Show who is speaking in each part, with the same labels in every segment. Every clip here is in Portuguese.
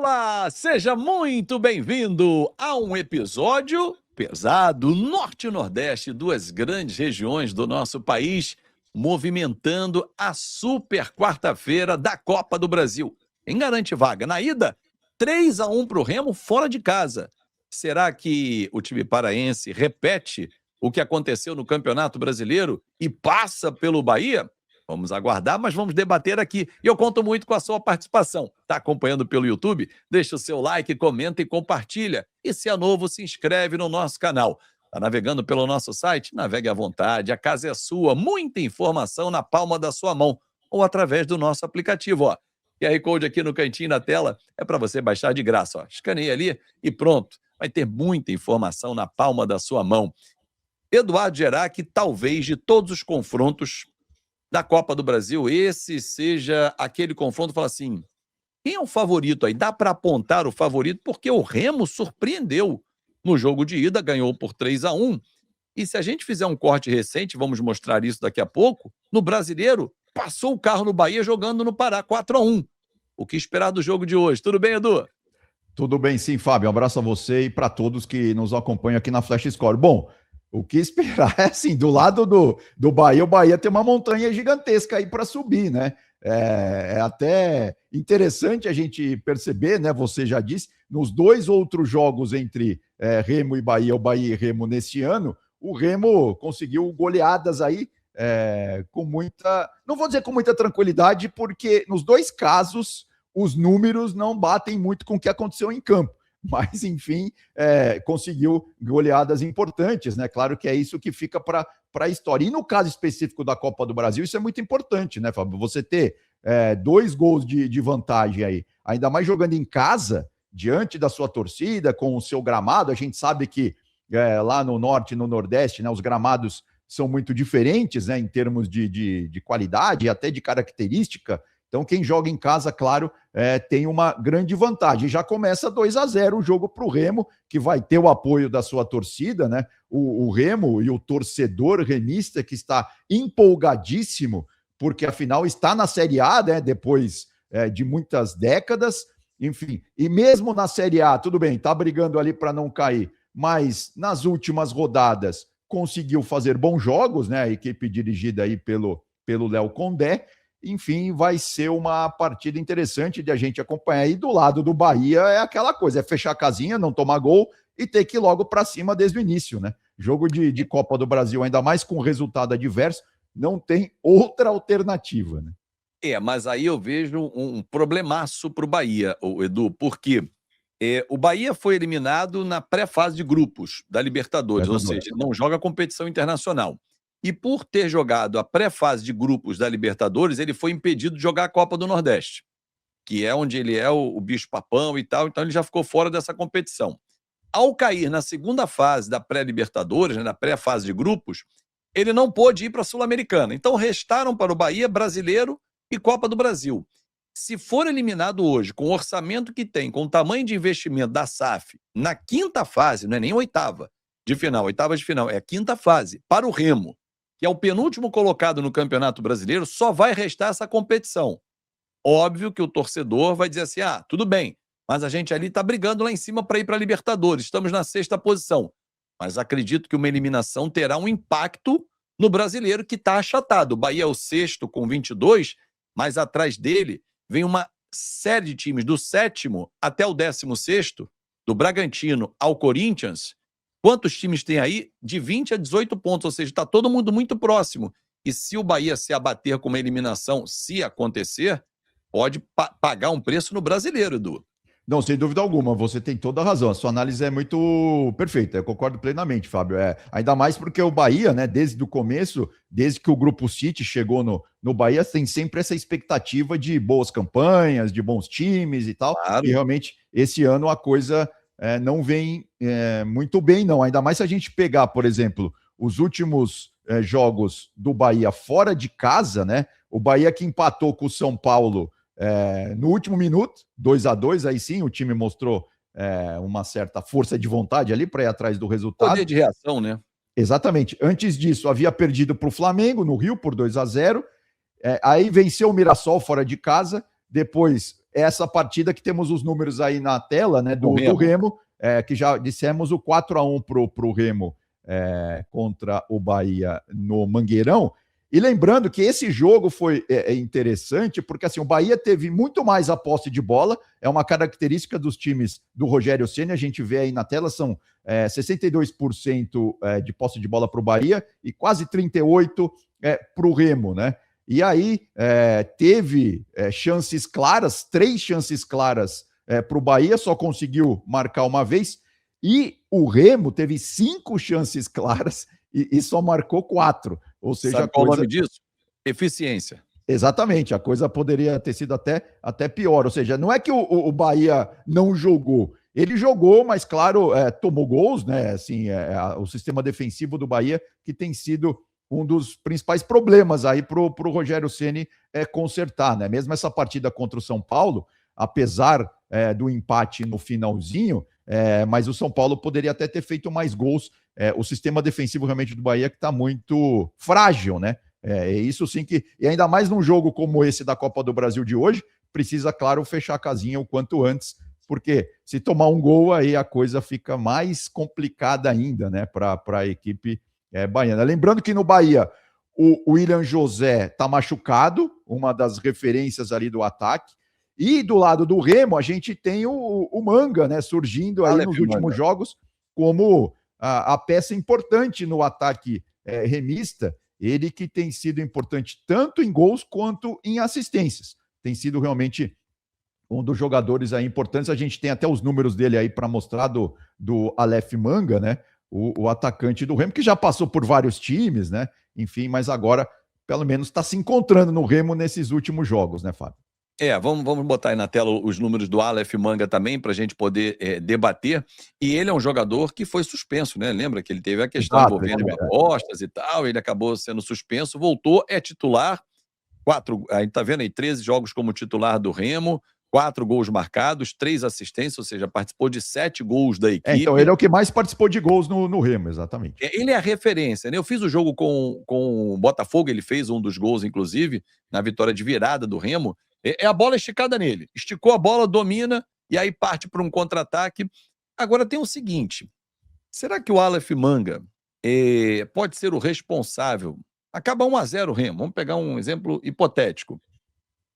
Speaker 1: Olá, seja muito bem-vindo a um episódio pesado, Norte e Nordeste, duas grandes regiões do nosso país, movimentando a super quarta-feira da Copa do Brasil. Quem garante vaga? Na ida, 3-1 para o Remo fora de casa. Será que o time paraense repete o que aconteceu no Campeonato Brasileiro e passa pelo Bahia? Vamos aguardar, mas vamos debater aqui. E eu conto muito com a sua participação. Está acompanhando pelo YouTube? Deixa o seu like, comenta e compartilha. E se é novo, se inscreve no nosso canal. Está navegando pelo nosso site? Navegue à vontade, a casa é sua. Muita informação na palma da sua mão ou através do nosso aplicativo. Ó. QR Code aqui no cantinho da tela é para você baixar de graça. Ó. Escaneia ali e pronto. Vai ter muita informação na palma da sua mão. Eduardo Gerac, talvez de todos os confrontos da Copa do Brasil, esse seja aquele confronto, fala assim, quem é o favorito aí? Dá para apontar o favorito, porque o Remo surpreendeu no jogo de ida, ganhou por 3-1, e se a gente fizer um corte recente, vamos mostrar isso daqui a pouco, no Brasileiro, passou o carro no Bahia jogando no Pará, 4-1. O que esperar do jogo de hoje? Tudo bem, Edu?
Speaker 2: Tudo bem, sim, Fábio. Um abraço a você e para todos que nos acompanham aqui na Flash Score. Bom, o que esperar é assim, do lado do Bahia, o Bahia tem uma montanha gigantesca aí para subir, né? É até interessante a gente perceber, né? Você já disse, nos dois outros jogos entre Remo e Bahia, o Bahia e Remo nesse ano, o Remo conseguiu goleadas aí com muita, não vou dizer com muita tranquilidade, porque nos dois casos os números não batem muito com o que aconteceu em campo. Mas, enfim, conseguiu goleadas importantes, né? Claro que é isso que fica para a história. E no caso específico da Copa do Brasil, isso é muito importante, né, Fábio? Você ter 2 gols de vantagem aí, ainda mais jogando em casa, diante da sua torcida, com o seu gramado. A gente sabe que lá no Norte e no Nordeste, né, os gramados são muito diferentes, né, em termos de qualidade e até de característica. Então, quem joga em casa, claro, tem uma grande vantagem. Já começa 2-0 o jogo para o Remo, que vai ter o apoio da sua torcida, né? O Remo e o torcedor remista que está empolgadíssimo, porque afinal está na Série A, né? Depois de muitas décadas. Enfim, e mesmo na Série A, tudo bem, está brigando ali para não cair, mas nas últimas rodadas conseguiu fazer bons jogos, né? A equipe dirigida aí pelo Léo Condé. Enfim, vai ser uma partida interessante de a gente acompanhar. E do lado do Bahia é aquela coisa, é fechar a casinha, não tomar gol e ter que ir logo para cima desde o início, né? Jogo de Copa do Brasil, ainda mais com resultado adverso, não tem outra alternativa, né?
Speaker 1: Mas aí eu vejo um problemaço para o Bahia, Edu, porque o Bahia foi eliminado na pré-fase de grupos da Libertadores, ou seja, ele não joga competição internacional. E por ter jogado a pré-fase de grupos da Libertadores, ele foi impedido de jogar a Copa do Nordeste, que é onde ele é o bicho-papão e tal, então ele já ficou fora dessa competição. Ao cair na segunda fase da pré-Libertadores, né, na pré-fase de grupos, ele não pôde ir para a Sul-Americana. Então restaram para o Bahia Brasileiro e Copa do Brasil. Se for eliminado hoje, com o orçamento que tem, com o tamanho de investimento da SAF, na quinta fase, não é nem oitava de final, é a quinta fase, para o Remo, que é o penúltimo colocado no Campeonato Brasileiro, só vai restar essa competição. Óbvio que o torcedor vai dizer assim, tudo bem, mas a gente ali está brigando lá em cima para ir para a Libertadores, estamos na 6ª posição. Mas acredito que uma eliminação terá um impacto no brasileiro que está achatado. O Bahia é o 6º com 22, mas atrás dele vem uma série de times, do 7º até o 16º, do Bragantino ao Corinthians. Quantos times tem aí? De 20 a 18 pontos, ou seja, está todo mundo muito próximo. E se o Bahia se abater com uma eliminação, se acontecer, pode pagar um preço no brasileiro, Edu.
Speaker 2: Não, sem dúvida alguma, você tem toda a razão. A sua análise é muito perfeita, eu concordo plenamente, Fábio. Ainda mais porque o Bahia, né, desde o começo, desde que o Grupo City chegou no Bahia, tem sempre essa expectativa de boas campanhas, de bons times e tal.
Speaker 1: Claro.
Speaker 2: E realmente, esse ano a coisa não vem muito bem, não. Ainda mais se a gente pegar, por exemplo, os últimos jogos do Bahia fora de casa, né? O Bahia que empatou com o São Paulo no último minuto, 2-2, aí sim o time mostrou uma certa força de vontade ali para ir atrás do resultado.
Speaker 1: Poder de reação, né?
Speaker 2: Exatamente. Antes disso, havia perdido para o Flamengo no Rio por 2-0. Aí venceu o Mirassol fora de casa. Depois é essa partida que temos os números aí na tela, né, do Remo, que já dissemos o 4-1 pro Remo contra o Bahia no Mangueirão. E lembrando que esse jogo foi interessante, porque assim, o Bahia teve muito mais a posse de bola, é uma característica dos times do Rogério Ceni, a gente vê aí na tela, são 62% de posse de bola para o Bahia e quase 38% para o Remo, né? E aí teve chances claras, 3 chances claras para o Bahia, só conseguiu marcar uma vez, e o Remo teve 5 chances claras e só marcou 4. Ou seja,
Speaker 1: sabe qual o nome disso? Eficiência.
Speaker 2: Exatamente, a coisa poderia ter sido até pior. Ou seja, não é que o Bahia não jogou. Ele jogou, mas, claro, tomou gols, né? Assim, o sistema defensivo do Bahia, que tem sido um dos principais problemas aí para o Rogério Ceni consertar, né? Mesmo essa partida contra o São Paulo, apesar do empate no finalzinho, mas o São Paulo poderia até ter feito mais gols. O sistema defensivo realmente do Bahia que está muito frágil, né? Isso sim que... E ainda mais num jogo como esse da Copa do Brasil de hoje, precisa, claro, fechar a casinha o quanto antes, porque se tomar um gol, aí a coisa fica mais complicada ainda, né? Para a equipe baiana. Lembrando que no Bahia, o William José está machucado, uma das referências ali do ataque, e do lado do Remo, a gente tem o Manga, né? Surgindo aí nos últimos jogos como a peça importante no ataque remista, ele que tem sido importante tanto em gols quanto em assistências. Tem sido realmente um dos jogadores aí importantes. A gente tem até os números dele aí para mostrar do Aleph Manga, né? O atacante do Remo, que já passou por vários times, né? Enfim, mas agora, pelo menos, está se encontrando no Remo nesses últimos jogos, né, Fábio?
Speaker 1: Vamos botar aí na tela os números do Aleph Manga também, para a gente poder debater. E ele é um jogador que foi suspenso, né? Lembra que ele teve a questão envolvendo apostas e tal, ele acabou sendo suspenso, voltou, é titular, a gente tá vendo aí, 13 jogos como titular do Remo, 4 gols marcados, 3 assistências, ou seja, participou de 7 gols da equipe.
Speaker 2: Então ele é o que mais participou de gols no Remo, exatamente.
Speaker 1: Ele é a referência, né? Eu fiz o jogo com o Botafogo, ele fez um dos gols, inclusive, na vitória de virada do Remo. É a bola esticada nele. Esticou a bola, domina, e aí parte para um contra-ataque. Agora tem o seguinte, será que o Aleph Manga pode ser o responsável? Acaba 1-0 o Remo, vamos pegar um exemplo hipotético.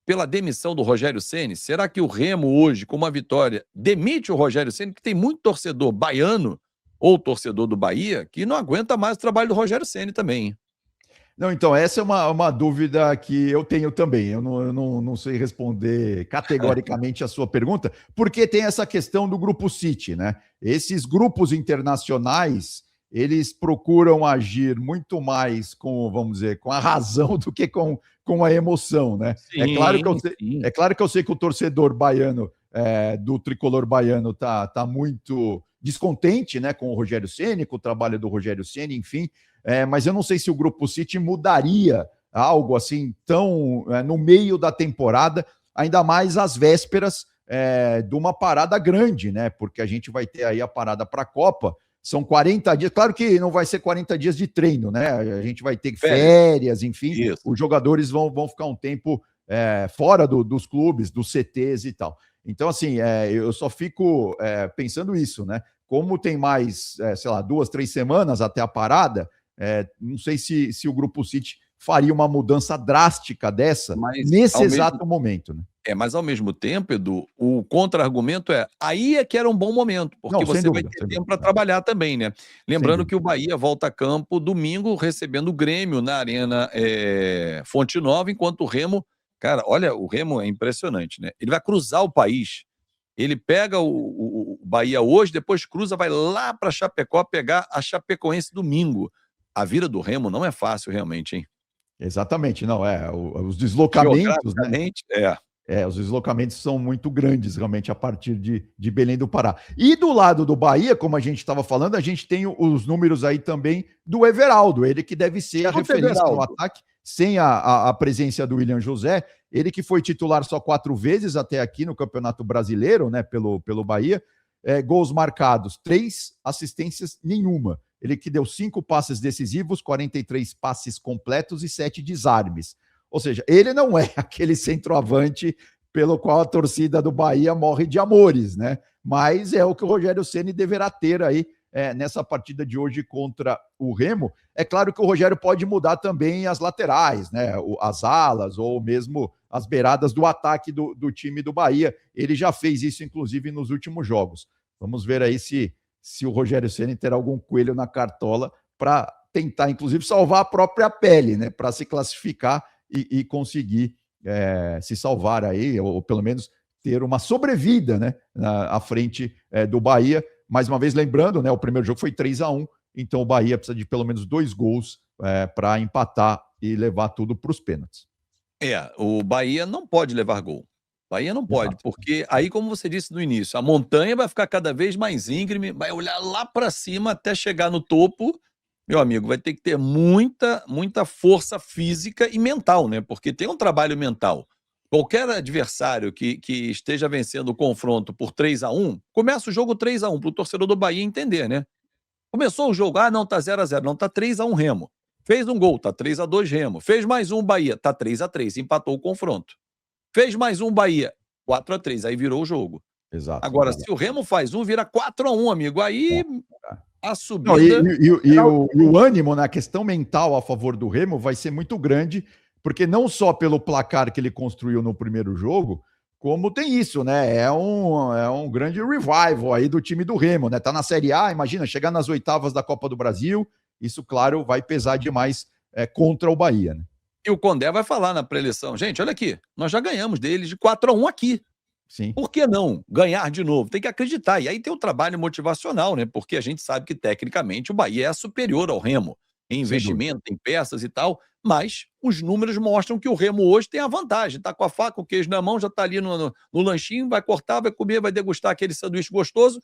Speaker 1: Pela demissão do Rogério Ceni, será que o Remo hoje, com uma vitória, demite o Rogério Ceni, que tem muito torcedor baiano ou torcedor do Bahia, que não aguenta mais o trabalho do Rogério Ceni também, hein?
Speaker 2: Não, então, essa é uma dúvida que eu tenho também. Eu não sei responder categoricamente a sua pergunta, porque tem essa questão do Grupo City, né? Esses grupos internacionais, eles procuram agir muito mais vamos dizer, com a razão do que com a emoção, né? Sim, é claro que eu sei que o torcedor baiano, do tricolor baiano, tá muito descontente, né, com o Rogério Ceni, com o trabalho do Rogério Ceni, enfim, mas eu não sei se o Grupo City mudaria algo assim tão no meio da temporada, ainda mais às vésperas de uma parada grande, né? Porque a gente vai ter aí a parada para a Copa, são 40 dias, claro que não vai ser 40 dias de treino, né? A gente vai ter férias, enfim, isso. Os jogadores vão ficar um tempo fora dos clubes, dos CTs e tal. Então, assim, eu só fico pensando isso, né? Como tem mais, sei lá, 2, 3 semanas até a parada, não sei se o Grupo City faria uma mudança drástica dessa nesse exato momento, né?
Speaker 1: Mas ao mesmo tempo, Edu, o contra-argumento aí é que era um bom momento, porque você vai ter tempo para trabalhar também, né? Lembrando que o Bahia volta a campo domingo, recebendo o Grêmio na Arena Fonte Nova, enquanto o Remo, cara, olha, o Remo é impressionante, né? Ele vai cruzar o país, ele pega o Bahia hoje, depois cruza, vai lá para Chapecó pegar a Chapecoense domingo. A vida do Remo não é fácil realmente, hein?
Speaker 2: Exatamente, não, os deslocamentos, né? Os deslocamentos são muito grandes, realmente, a partir de Belém do Pará. E do lado do Bahia, como a gente estava falando, a gente tem os números aí também do Everaldo, ele que deve ser a referência no ataque, sem a presença do William José, ele que foi titular só 4 vezes até aqui no Campeonato Brasileiro, né, pelo Bahia, gols marcados, 3, assistências nenhuma. Ele que deu 5 passes decisivos, 43 passes completos e 7 desarmes. Ou seja, ele não é aquele centroavante pelo qual a torcida do Bahia morre de amores, né? Mas é o que o Rogério Ceni deverá ter aí nessa partida de hoje contra o Remo. É claro que o Rogério pode mudar também as laterais, né? As alas ou mesmo as beiradas do ataque do time do Bahia. Ele já fez isso, inclusive, nos últimos jogos. Vamos ver aí se o Rogério Ceni terá algum coelho na cartola para tentar, inclusive, salvar a própria pele, né? Para se classificar e conseguir se salvar aí, ou pelo menos ter uma sobrevida, né? À frente do Bahia. Mais uma vez, lembrando, né? O primeiro jogo foi 3-1, então o Bahia precisa de pelo menos 2 gols para empatar e levar tudo para os pênaltis.
Speaker 1: O Bahia não pode levar gol. Bahia não pode,
Speaker 2: Exato.
Speaker 1: porque aí, como você disse no início, a montanha vai ficar cada vez mais íngreme, vai olhar lá para cima até chegar no topo. Meu amigo, vai ter que ter muita força física e mental, né? Porque tem um trabalho mental. Qualquer adversário que esteja vencendo o confronto por 3-1, começa o jogo 3-1, para o torcedor do Bahia entender, né? Começou o jogo, não, tá 0-0, não, tá 3-1 Remo. Fez um gol, tá 3-2 Remo. Fez mais um Bahia, tá 3-3, empatou o confronto. Fez mais um Bahia, 4-3, aí virou o jogo.
Speaker 2: Exato.
Speaker 1: Agora, se o Remo faz um, vira 4-1, amigo. Aí a subida...
Speaker 2: Não, o ânimo na questão mental a favor do Remo vai ser muito grande, porque não só pelo placar que ele construiu no primeiro jogo, como tem isso, né? É um grande revival aí do time do Remo, né? Tá na Série A, imagina, chegar nas oitavas da Copa do Brasil, isso, claro, vai pesar demais contra o Bahia, né?
Speaker 1: E o Condé vai falar na pré-eleição, gente, olha aqui, nós já ganhamos deles de 4-1 aqui.
Speaker 2: Sim.
Speaker 1: Por que não ganhar de novo? Tem que acreditar. E aí tem o trabalho motivacional, né? Porque a gente sabe que, tecnicamente, o Bahia é superior ao Remo em investimento, em peças e tal, mas os números mostram que o Remo hoje tem a vantagem. Tá com a faca, o queijo na mão, já tá ali no lanchinho, vai cortar, vai comer, vai degustar aquele sanduíche gostoso.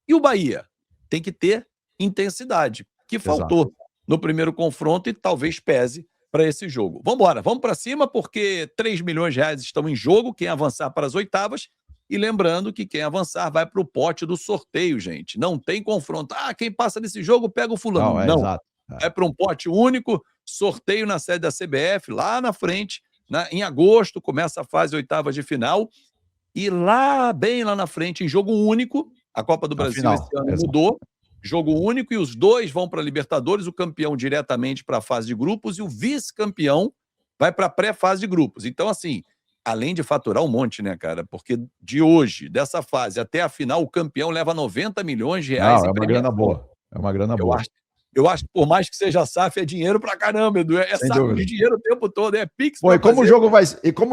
Speaker 1: E o Bahia tem que ter intensidade, que faltou no primeiro confronto e talvez pese para esse jogo. Vamos embora, vamos para cima, porque 3 milhões de reais estão em jogo, quem avançar para as oitavas, e lembrando que quem avançar vai para o pote do sorteio, gente. Não tem confronto. Quem passa nesse jogo pega o fulano. Não.
Speaker 2: Exato.
Speaker 1: É para um pote único, sorteio na sede da CBF, lá na frente, em agosto, começa a fase oitavas de final, e bem lá na frente, em jogo único, a Copa do Brasil esse ano mudou, jogo único, e os dois vão para a Libertadores, o campeão diretamente para a fase de grupos e o vice-campeão vai para a pré-fase de grupos. Então, assim, além de faturar um monte, né, cara? Porque de hoje, dessa fase até a final, o campeão leva 90 milhões de reais.
Speaker 2: É uma grana boa. É uma grana boa.
Speaker 1: Eu acho que por mais que seja SAF, é dinheiro pra caramba, Edu. É saco de dinheiro o tempo todo, é Pix.
Speaker 2: E como o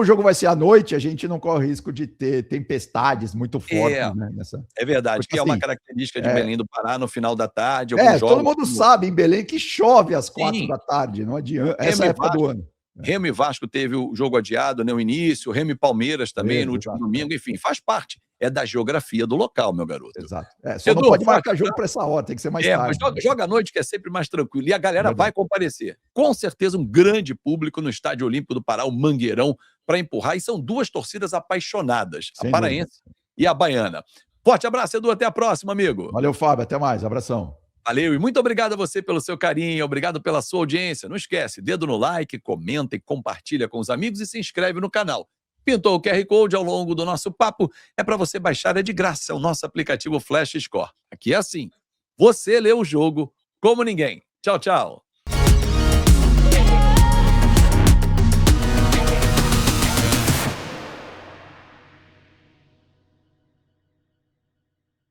Speaker 2: jogo vai ser à noite, a gente não corre risco de ter tempestades muito fortes, né?
Speaker 1: É verdade, porque, que é uma característica de Belém do Pará no final da tarde.
Speaker 2: Todo mundo sabe em Belém que chove às 4 da tarde, não adianta. Essa época do ano.
Speaker 1: Remo e Vasco teve o jogo adiado, né, o início, Remo e Palmeiras também no último domingo, enfim, faz parte. É da geografia do local, meu garoto.
Speaker 2: Exato. Só não pode marcar jogo para essa hora, tem que ser mais tarde.
Speaker 1: Mas joga à noite, que é sempre mais tranquilo. E a galera vai comparecer. Com certeza, um grande público no Estádio Olímpico do Pará, o Mangueirão, para empurrar. E são duas torcidas apaixonadas, a paraense e a baiana. Forte abraço, Edu. Até a próxima, amigo.
Speaker 2: Valeu, Fábio. Até mais. Abração.
Speaker 1: Valeu, e muito obrigado a você pelo seu carinho, obrigado pela sua audiência. Não esquece, dedo no like, comenta e compartilha com os amigos e se inscreve no canal. Pintou o QR Code ao longo do nosso papo, é para você baixar, é de graça, o nosso aplicativo Flash Score. Aqui é assim, você lê o jogo como ninguém. Tchau, tchau.